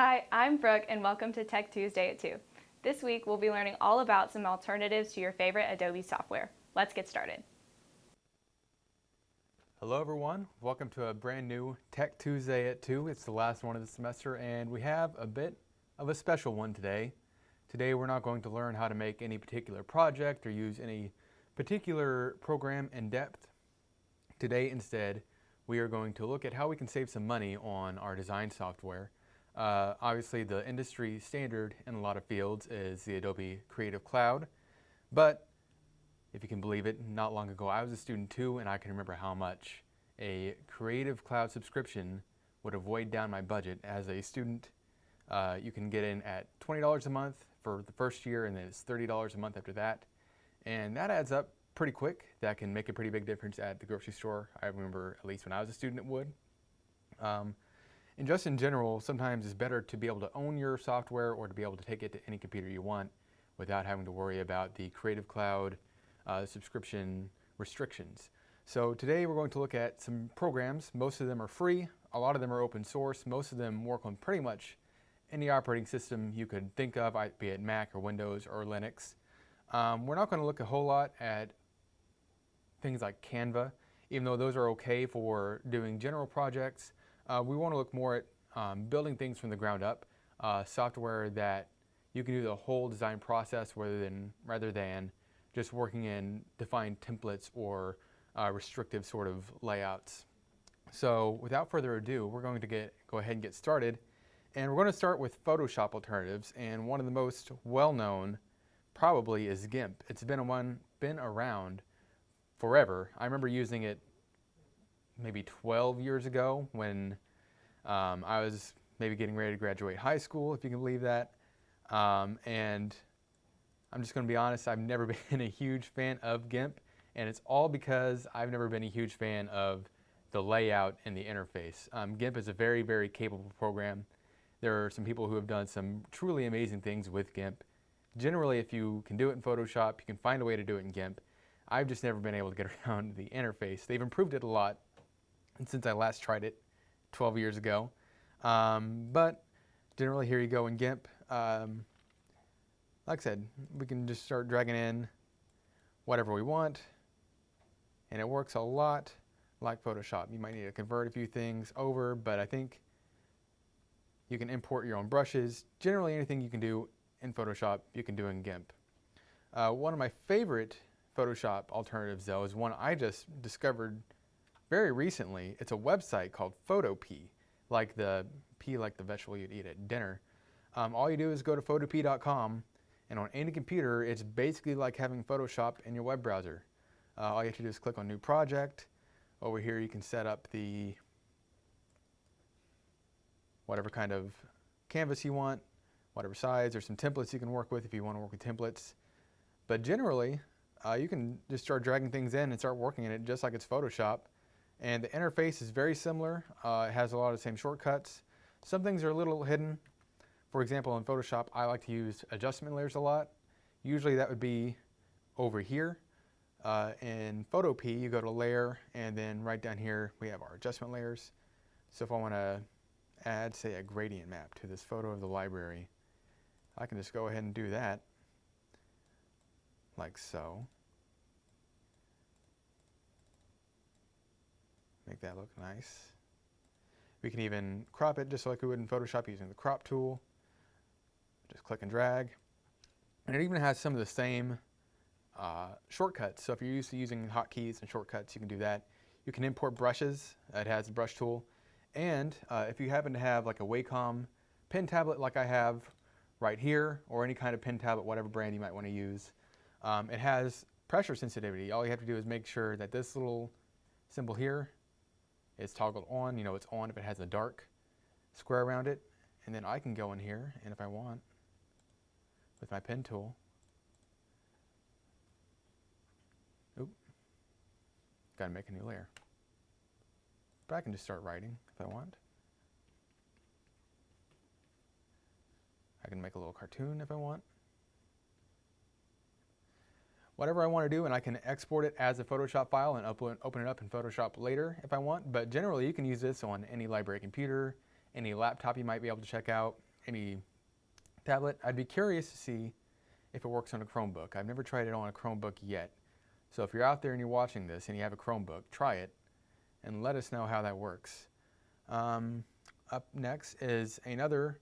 Hi, I'm Brooke and welcome to Tech Tuesday at 2. This week we'll be learning all about some alternatives to your favorite Adobe software. Let's get started. Hello everyone, welcome to a brand new Tech Tuesday at 2. It's the last one of the semester and we have a bit of a special one today. Today we're not going to learn how to make any particular project or use any particular program in depth. Today instead we are going to look at how we can save some money on our design software. Obviously the industry standard in a lot of fields is the Adobe Creative Cloud, but if you can believe it, not long ago I was a student too, and I can remember how much a Creative Cloud subscription would have weighed down my budget. As a student, you can get in at $20 a month for the first year, and then it's $30 a month after that, and that adds up pretty quick. That can make a pretty big difference at the grocery store. I remember, at least when I was a student, it would. And just in general, sometimes it's better to be able to own your software or to be able to take it to any computer you want without having to worry about the Creative Cloud subscription restrictions. So today we're going to look at some programs. Most of them are free, a lot of them are open source, most of them work on pretty much any operating system you could think of, be it Mac or Windows or Linux. We're not going to look a whole lot at things like Canva, even though those are okay for doing general projects. We want to look more at building things from the ground up, software that you can do the whole design process rather than just working in defined templates or restrictive sort of layouts. So without further ado, we're going to go ahead and get started. And we're going to start with Photoshop alternatives, and one of the most well-known probably is Gimp. It's been around forever. I remember using it maybe 12 years ago when I was maybe getting ready to graduate high school, if you can believe that. And I'm just going to be honest, I've never been a huge fan of Gimp, and it's all because I've never been a huge fan of the layout and the interface. Gimp is a very, very capable program. There are some people who have done some truly amazing things with Gimp. Generally, if you can do it in Photoshop, you can find a way to do it in Gimp. I've just never been able to get around the interface. They've improved it a lot since I last tried it 12 years ago. But generally, here you go in Gimp. Like I said, we can just start dragging in whatever we want, and it works a lot like Photoshop. You might need to convert a few things over, but I think you can import your own brushes. Generally, anything you can do in Photoshop, you can do in Gimp. One of my favorite Photoshop alternatives, though, is one I just discovered very recently. It's a website called PhotoPea, like the vegetable you'd eat at dinner. All you do is go to photopea.com, and on any computer, it's basically like having Photoshop in your web browser. All you have to do is click on New Project. Over here, you can set up the whatever kind of canvas you want, whatever size. There's some templates you can work with if you want to work with templates. But generally, you can just start dragging things in and start working in it just like it's Photoshop. And the interface is very similar. It has a lot of the same shortcuts. Some things are a little hidden. For example, in Photoshop, I like to use adjustment layers a lot. Usually that would be over here. In PhotoPea, you go to Layer, and then right down here, we have our adjustment layers. So if I want to add, say, a gradient map to this photo of the library, I can just go ahead and do that, like so. Make that look nice. We can even crop it just like we would in Photoshop using the crop tool. Just click and drag. And it even has some of the same shortcuts. So if you're used to using hotkeys and shortcuts, you can do that. You can import brushes. It has a brush tool. And if you happen to have like a Wacom pen tablet like I have right here, or any kind of pen tablet, whatever brand you might want to use, it has pressure sensitivity. All you have to do is make sure that this little symbol here is toggled on. You know it's on if it has a dark square around it. And then I can go in here, and if I want, with my pen tool, gotta make a new layer. But I can just start writing if I want. I can make a little cartoon if I want. whatever I want to do, and I can export it as a Photoshop file and open it up in Photoshop later if I want. But generally, you can use this on any library computer, any laptop you might be able to check out. any tablet. I'd be curious to see if it works on a Chromebook. I've never tried it on a Chromebook yet. So if you're out there and you're watching this and you have a Chromebook, try it and let us know how that works. Up next is another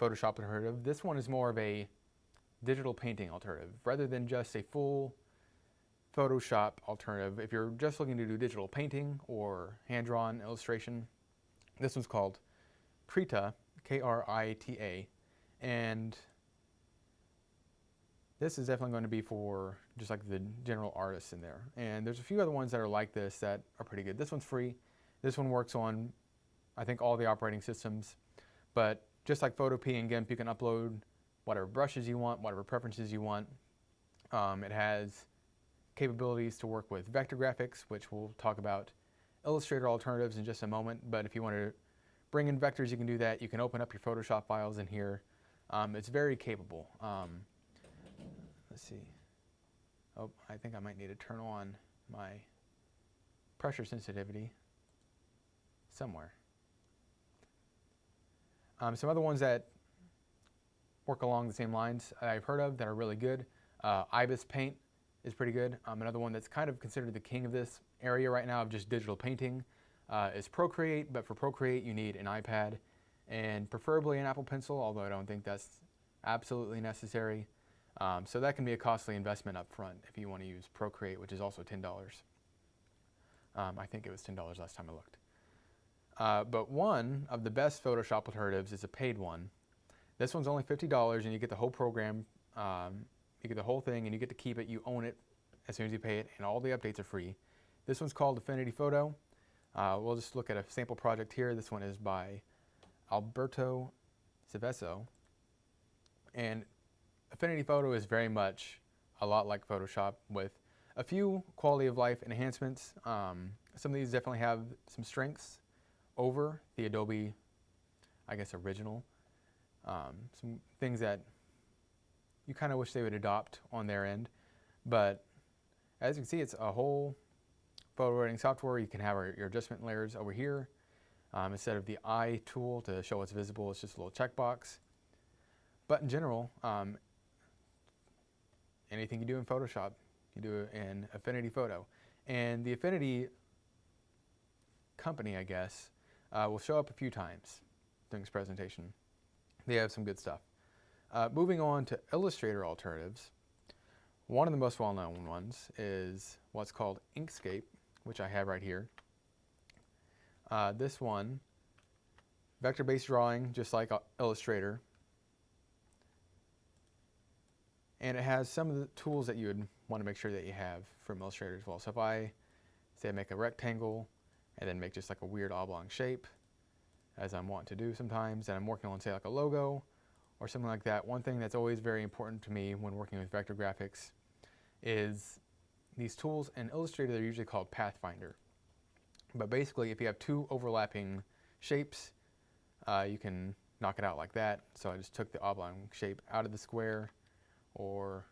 Photoshop alternative. This one is more of a digital painting alternative rather than just a full Photoshop alternative. If you're just looking to do digital painting or hand-drawn illustration, this one's called Krita, Krita, and this is definitely going to be for just like the general artists in there. And there's a few other ones that are like this that are pretty good. This one's free. This one works on, I think, all the operating systems. But just like PhotoPea and Gimp, you can upload whatever brushes you want, whatever preferences you want. It has capabilities to work with vector graphics, which we'll talk about Illustrator alternatives in just a moment. But if you want to bring in vectors, you can do that. You can open up your Photoshop files in here. It's very capable. Let's see. Oh, I think I might need to turn on my pressure sensitivity somewhere. Some other ones that work along the same lines I've heard of that are really good. Ibis Paint is pretty good. Another one that's kind of considered the king of this area right now of just digital painting is Procreate, but for Procreate you need an iPad and preferably an Apple Pencil, although I don't think that's absolutely necessary. So that can be a costly investment up front if you want to use Procreate, which is also $10. I think it was $10 last time I looked. But one of the best Photoshop alternatives is a paid one. This one's only $50 and you get the whole program, you get the whole thing and you get to keep it, you own it as soon as you pay it, and all the updates are free. This one's called Affinity Photo. We'll just look at a sample project here. This one is by Alberto Ceveso. And Affinity Photo is very much a lot like Photoshop with a few quality of life enhancements. Some of these definitely have some strengths over the Adobe, I guess, original. Some things that you kind of wish they would adopt on their end. But as you can see, it's a whole photo editing software. You can have your adjustment layers over here. Instead of the eye tool to show what's visible, it's just a little checkbox. But in general, anything you do in Photoshop, you do it in Affinity Photo. And the Affinity company, I guess, will show up a few times during this presentation. They have some good stuff. Moving on to Illustrator alternatives, one of the most well-known ones is what's called Inkscape, which I have right here. This one, vector-based drawing, just like Illustrator. And it has some of the tools that you would want to make sure that you have from Illustrator as well. So if I say I make a rectangle and then make just like a weird oblong shape, as I'm wanting to do sometimes, and I'm working on, say, like a logo or something like that, one thing that's always very important to me when working with vector graphics is these tools. In Illustrator, they're usually called Pathfinder. But basically, if you have two overlapping shapes, you can knock it out like that. So I just took the oblong shape out of the square, or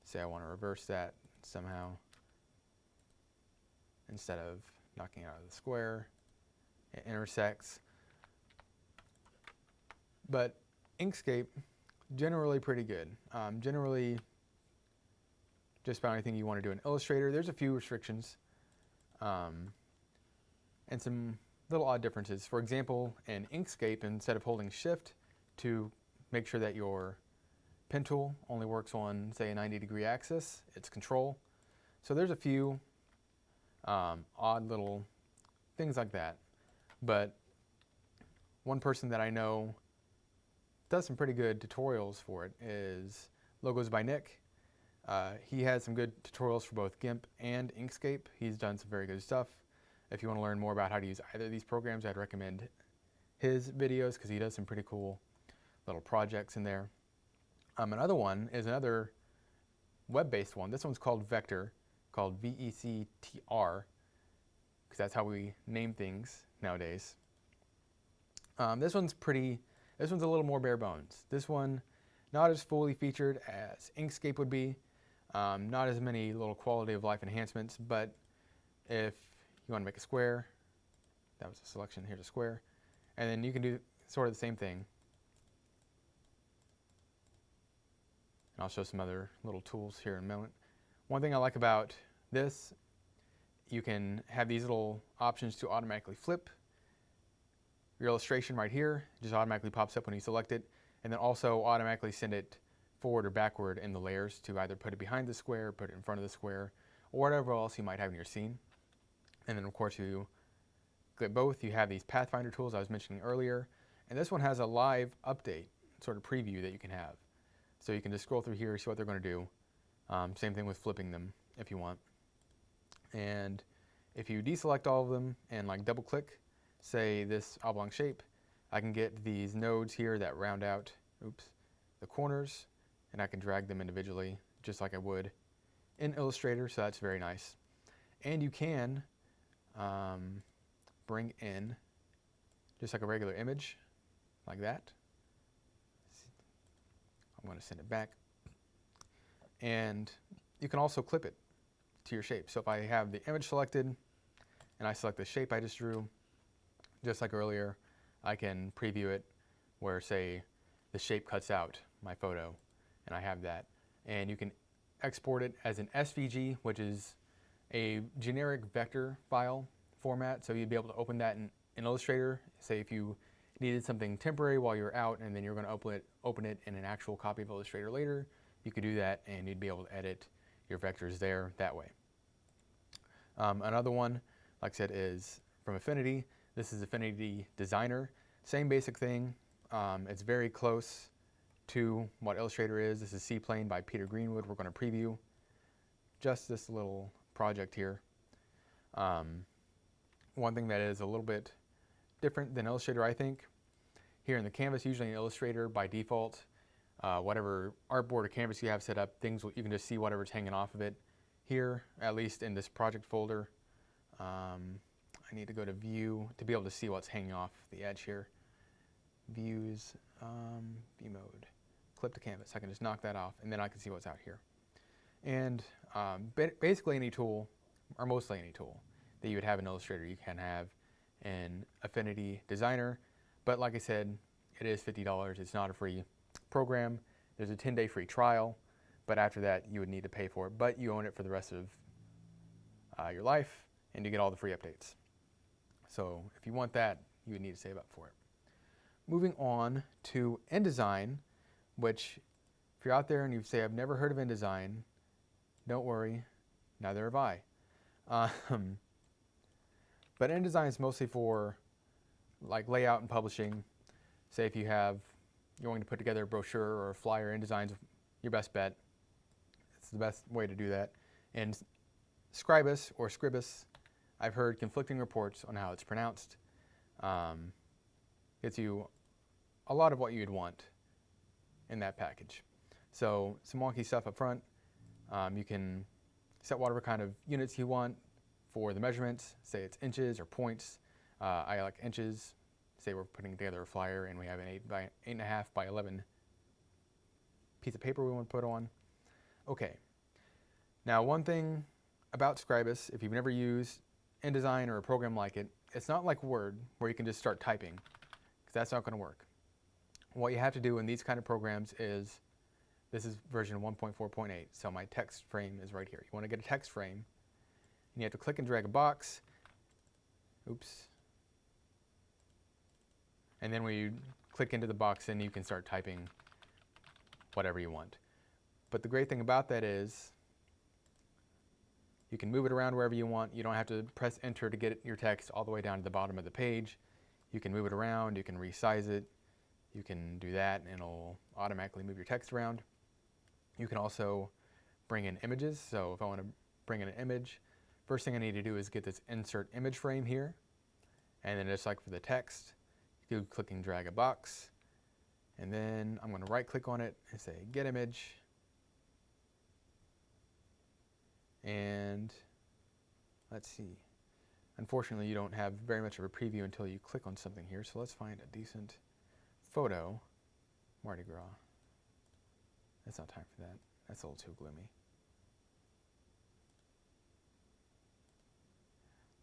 say I want to reverse that somehow. Instead of knocking it out of the square, it intersects. But Inkscape, generally pretty good. Generally, just about anything you want to do in Illustrator. There's a few restrictions and some little odd differences. For example, in Inkscape, instead of holding Shift to make sure that your pen tool only works on, say, a 90-degree axis, it's Control. So there's a few odd little things like that. But one person that I know does some pretty good tutorials for it is Logos by Nick. He has some good tutorials for both Gimp and Inkscape. He's done some very good stuff. If you want to learn more about how to use either of these programs, I'd recommend his videos because he does some pretty cool little projects in there. Another one is another web-based one. This one's called Vectr, called Vectr, because that's how we name things nowadays. This one's a little more bare bones. This one, not as fully featured as Inkscape would be, not as many little quality of life enhancements, but if you want to make a square, that was a selection, here's a square, and then you can do sort of the same thing. And I'll show some other little tools here in a moment. One thing I like about this, you can have these little options to automatically flip your illustration right here. It just automatically pops up when you select it, and then also automatically send it forward or backward in the layers to either put it behind the square, put it in front of the square, or whatever else you might have in your scene. And then of course you click both, you have these Pathfinder tools I was mentioning earlier, and this one has a live update sort of preview that you can have. So you can just scroll through here, see what they're going to do. Same thing with flipping them if you want. And if you deselect all of them and like double click, say this oblong shape, I can get these nodes here that round out, the corners, and I can drag them individually just like I would in Illustrator, so that's very nice. And you can bring in just like a regular image like that. I'm going to send it back. And you can also clip it to your shape. So if I have the image selected and I select the shape I just drew, just like earlier, I can preview it where, say, the shape cuts out my photo, and I have that. And you can export it as an SVG, which is a generic vector file format. So you'd be able to open that in Illustrator. Say if you needed something temporary while you're out and then you're going to open it in an actual copy of Illustrator later, you could do that and you'd be able to edit your vectors there that way. Another one, like I said, is from Affinity. This is Affinity Designer. Same basic thing. It's very close to what Illustrator is. This is Seaplane by Peter Greenwood. We're going to preview just this little project here. One thing that is a little bit different than Illustrator, I think, here in the canvas, usually in Illustrator by default, whatever artboard or canvas you have set up, you can just see whatever's hanging off of it. Here, at least in this project folder, I need to go to View to be able to see what's hanging off the edge here. Views, View Mode, Clip to Canvas. I can just knock that off, and then I can see what's out here. And basically any tool, or mostly any tool, that you would have in Illustrator, you can have in Affinity Designer. But like I said, it is $50. It's not a free program. There's a 10-day free trial, but after that you would need to pay for it. But you own it for the rest of your life, and you get all the free updates. So if you want that, you would need to save up for it. Moving on to InDesign, which if you're out there and you say, I've never heard of InDesign, don't worry, neither have I. But InDesign is mostly for like layout and publishing. Say if you're going to put together a brochure or a flyer, InDesign's your best bet. It's the best way to do that. And Scribus or Scribus, I've heard conflicting reports on how it's pronounced. Gets you a lot of what you'd want in that package. So some wonky stuff up front. You can set whatever kind of units you want for the measurements. Say it's inches or points. I like inches. Say we're putting together a flyer and we have an 8.5 by 11 piece of paper we want to put on. Okay. Now one thing about Scribus, if you've never used InDesign or a program like it, it's not like Word where you can just start typing, because that's not going to work. What you have to do in these kind of programs is, this is version 1.4.8, so my text frame is right here. You want to get a text frame, and you have to click and drag a box. And then when you click into the box, then you can start typing whatever you want. But the great thing about that is you can move it around wherever you want. You don't have to press enter to get your text all the way down to the bottom of the page. You can move it around, you can resize it, you can do that and it'll automatically move your text around. You can also bring in images. So if I want to bring in an image, first thing I need to do is get this insert image frame here. And then just like for the text, you can click and drag a box. And then I'm going to right click on it and say get image. And let's see. Unfortunately, you don't have very much of a preview until you click on something here. So let's find a decent photo. Mardi Gras. That's not time for that. That's a little too gloomy.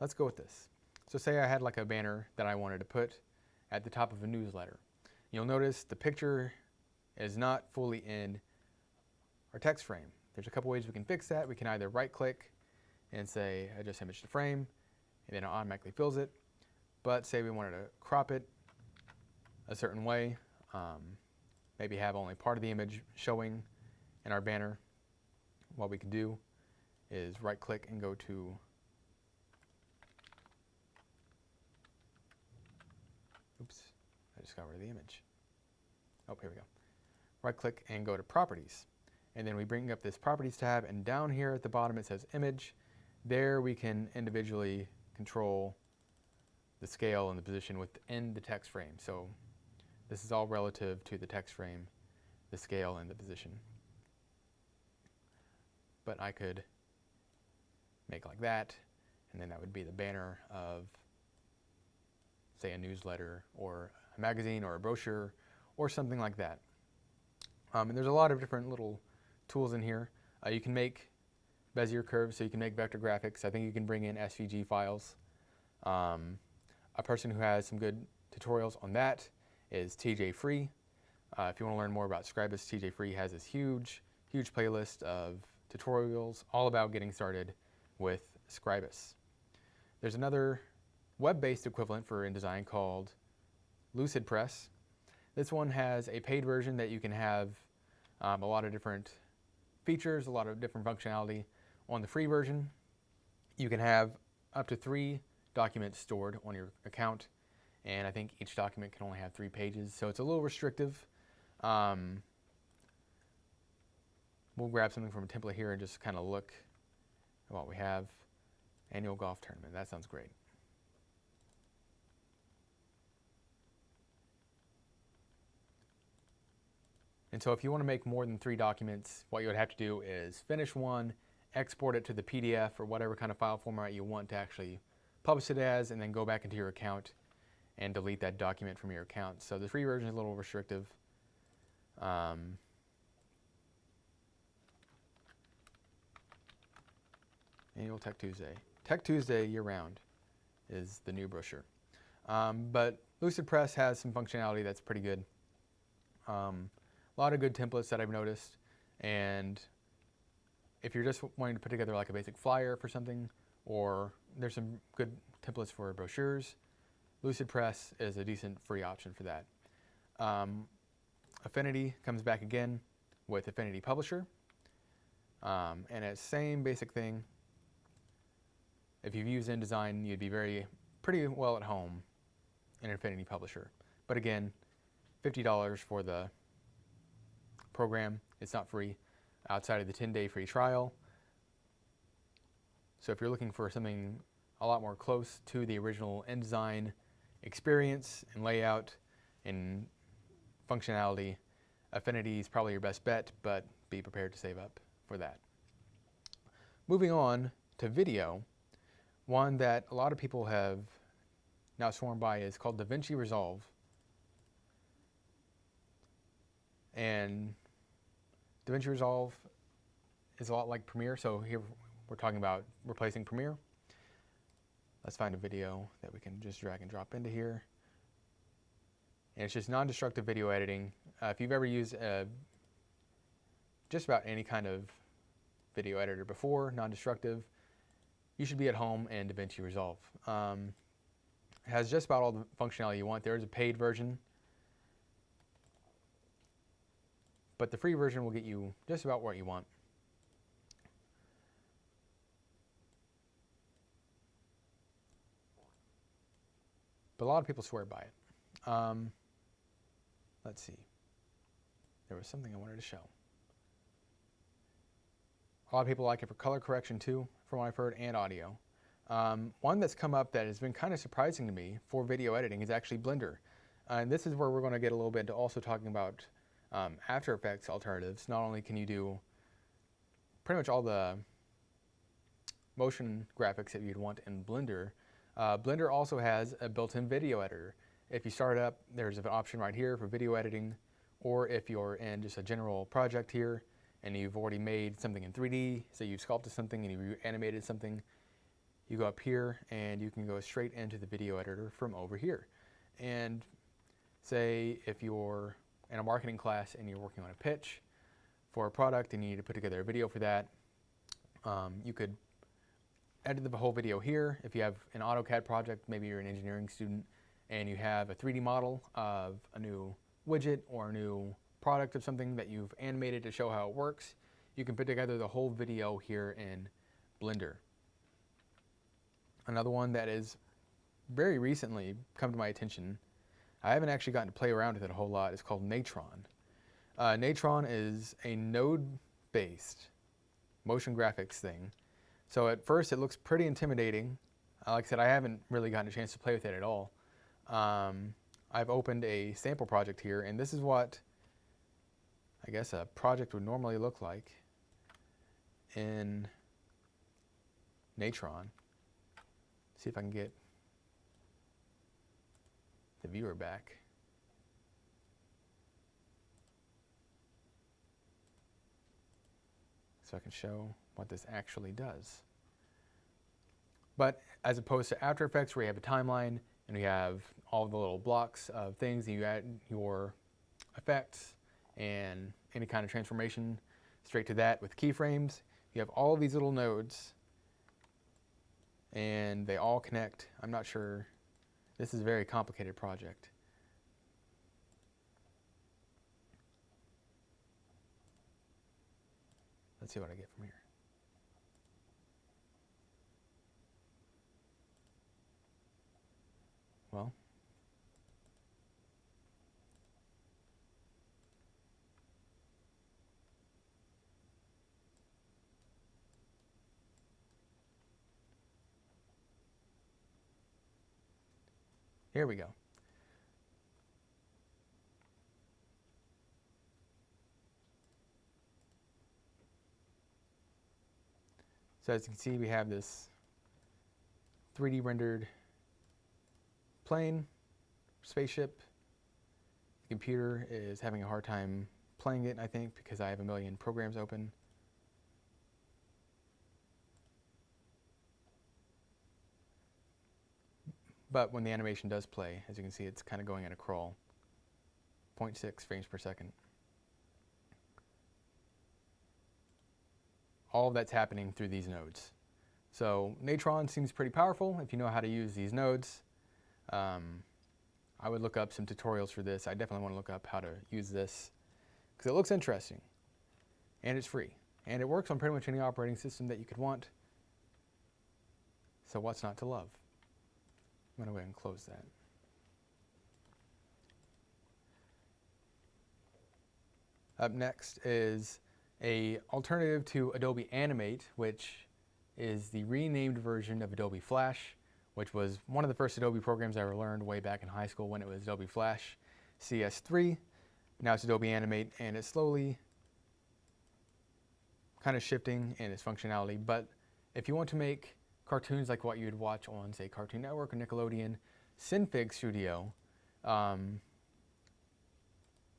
Let's go with this. So say I had like a banner that I wanted to put at the top of a newsletter. You'll notice the picture is not fully in our text frame. There's a couple ways we can fix that. We can either right click and say adjust image to frame, and then it automatically fills it. But say we wanted to crop it a certain way, maybe have only part of the image showing in our banner. What we can do is right click and go to I just got rid of the image. Oh, here we go. Right click and go to properties. And then we bring up this properties tab, and down here at the bottom it says image. There we can individually control the scale and the position within the text frame. So this is all relative to the text frame, the scale and the position. But I could make like that, and then that would be the banner of, say, a newsletter or a magazine or a brochure or something like that. And there's a lot of different little tools in here. You can make Bezier curves, so you can make vector graphics. I think you can bring in SVG files. A person who has some good tutorials on that is TJ Free. If you want to learn more about Scribus, TJ Free has this huge playlist of tutorials all about getting started with Scribus. There's another web-based equivalent for InDesign called Lucidpress. This one has a paid version that you can have a lot of different features, a lot of different functionality. On the free version, you can have up to 3 documents stored on your account, and I think each document can only have 3 pages, so it's a little restrictive. We'll grab something from a template here and just kind of look at what we have. Annual golf tournament, that sounds great. And so if you want to make more than 3 documents, what you would have to do is finish one, export it to the PDF or whatever kind of file format you want to actually publish it as, and then go back into your account and delete that document from your account. So the free version is a little restrictive. Annual Tech Tuesday. Tech Tuesday year-round is the new brochure. But Lucidpress has some functionality that's pretty good. A lot of good templates that I've noticed, and if you're just wanting to put together like a basic flyer for something, or there's some good templates for brochures, Lucidpress is a decent free option for that. Affinity comes back again with Affinity Publisher, and it's the same basic thing. If you've used InDesign, you'd be pretty well at home in Affinity Publisher. But again, $50 for the program. It's not free outside of the 10-day free trial. So if you're looking for something a lot more close to the original InDesign experience and layout and functionality, Affinity is probably your best bet, but be prepared to save up for that. Moving on to video, one that a lot of people have now sworn by is called Davinci Resolve. And Davinci Resolve is a lot like Premiere, so here we're talking about replacing Premiere. Let's find a video that we can just drag and drop into here. And it's just non-destructive video editing. If you've ever used just about any kind of video editor before, non-destructive, you should be at home in Davinci Resolve. It has just about all the functionality you want. There is a paid version, but the free version will get you just about what you want. But a lot of people swear by it. Let's see. There was something I wanted to show. A lot of people like it for color correction too, from what I've heard, and audio. One that's come up that has been kind of surprising to me for video editing is actually Blender. And this is where we're going to get a little bit into also talking about After Effects alternatives. Not only can you do pretty much all the motion graphics that you'd want in Blender, Blender also has a built-in video editor. If you start it up, there's an option right here for video editing, or if you're in just a general project here and you've already made something in 3D, so you've sculpted something and you animated something, you go up here and you can go straight into the video editor from over here. And say if you're in a marketing class and you're working on a pitch, for a product and you need to put together a video for that, you could edit the whole video here. If you have an AutoCAD project, maybe you're an engineering student and you have a 3D model of a new widget or a new product of something that you've animated to show how it works, you can put together the whole video here in Blender. Another one that is very recently come to my attention, I haven't actually gotten to play around with it a whole lot, is called Natron. Natron is a node-based motion graphics thing. So at first it looks pretty intimidating. Like I said, I haven't really gotten a chance to play with it at all. I've opened a sample project here, and this is what I guess a project would normally look like in Natron. See if I can get the viewer back. So I can show what this actually does. But as opposed to After Effects, where you have a timeline and we have all the little blocks of things, and you add your effects and any kind of transformation straight to that with keyframes, you have all of these little nodes and they all connect. I'm not sure. This is a very complicated project. Let's see what I get from here. Well, here we go. So as you can see, we have this 3D rendered plane, spaceship. The computer is having a hard time playing it, I think, because I have a million programs open. But when the animation does play, as you can see, it's kind of going at a crawl, 0.6 frames per second. All of that's happening through these nodes. So Natron seems pretty powerful if you know how to use these nodes. I would look up some tutorials for this. I definitely want to look up how to use this because it looks interesting and it's free and it works on pretty much any operating system that you could want. So what's not to love? I'm going to go ahead and close that. Up next is an alternative to Adobe Animate, which is the renamed version of Adobe Flash, which was one of the first Adobe programs I ever learned way back in high school when it was Adobe Flash CS3. Now it's Adobe Animate, and it's slowly kind of shifting in its functionality. But if you want to make cartoons like what you'd watch on, say, Cartoon Network or Nickelodeon, Synfig Studio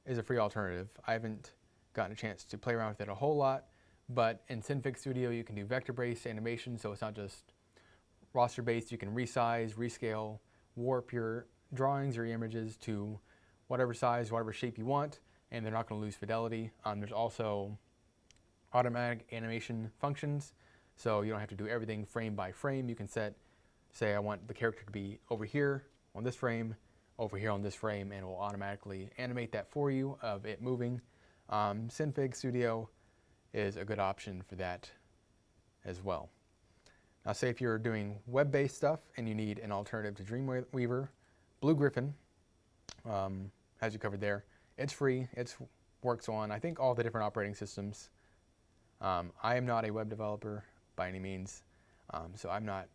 is a free alternative. I haven't gotten a chance to play around with it a whole lot, but in Synfig Studio you can do vector-based animation, so it's not just roster-based. You can resize, rescale, warp your drawings or images to whatever size, whatever shape you want, and they're not going to lose fidelity. There's also automatic animation functions, so you don't have to do everything frame by frame. You can say I want the character to be over here on this frame, over here on this frame, and it will automatically animate that for you of it moving. Synfig Studio is a good option for that as well. Now say if you're doing web-based stuff and you need an alternative to Dreamweaver, BlueGriffon has you covered there. It's free. It works on, I think, all the different operating systems. I am not a web developer by any means, so I'm not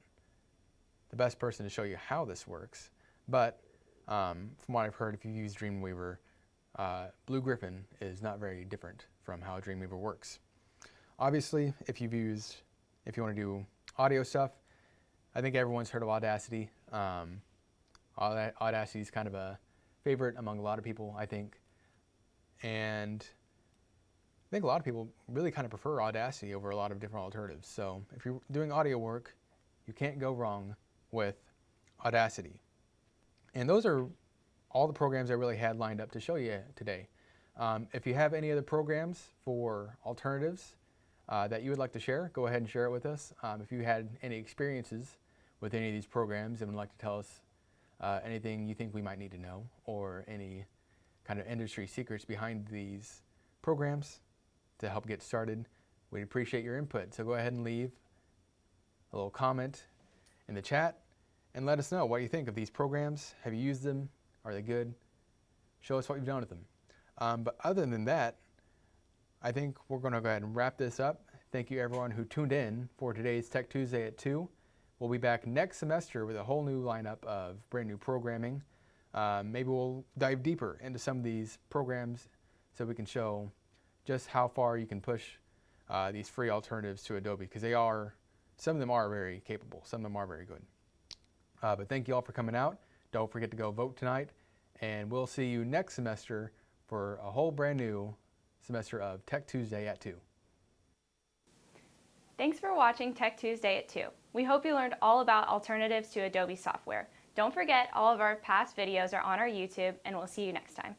the best person to show you how this works. But from what I've heard, if you use Dreamweaver, BlueGriffon is not very different from how Dreamweaver works. Obviously, if you want to do audio stuff, I think everyone's heard of Audacity. Audacity is kind of a favorite among a lot of people, I think. And I think a lot of people really kind of prefer Audacity over a lot of different alternatives. So if you're doing audio work, you can't go wrong with Audacity. And those are all the programs I really had lined up to show you today. If you have any other programs for alternatives that you would like to share, go ahead and share it with us. If you had any experiences with any of these programs and would like to tell us anything you think we might need to know, or any kind of industry secrets behind these programs to help get started, we'd appreciate your input. So go ahead and leave a little comment in the chat and let us know what you think of these programs. Have you used them? Are they good? Show us what you've done with them. But other than that, I think we're going to go ahead and wrap this up. Thank you everyone who tuned in for today's Tech Tuesday at 2. We'll be back next semester with a whole new lineup of brand new programming. Maybe we'll dive deeper into some of these programs so we can show just how far you can push these free alternatives to Adobe, because some of them are very capable, some of them are very good. But thank you all for coming out. Don't forget to go vote tonight, and we'll see you next semester for a whole brand new semester of Tech Tuesday at 2. Thanks for watching Tech Tuesday at 2. We hope you learned all about alternatives to Adobe software. Don't forget, all of our past videos are on our YouTube, and we'll see you next time.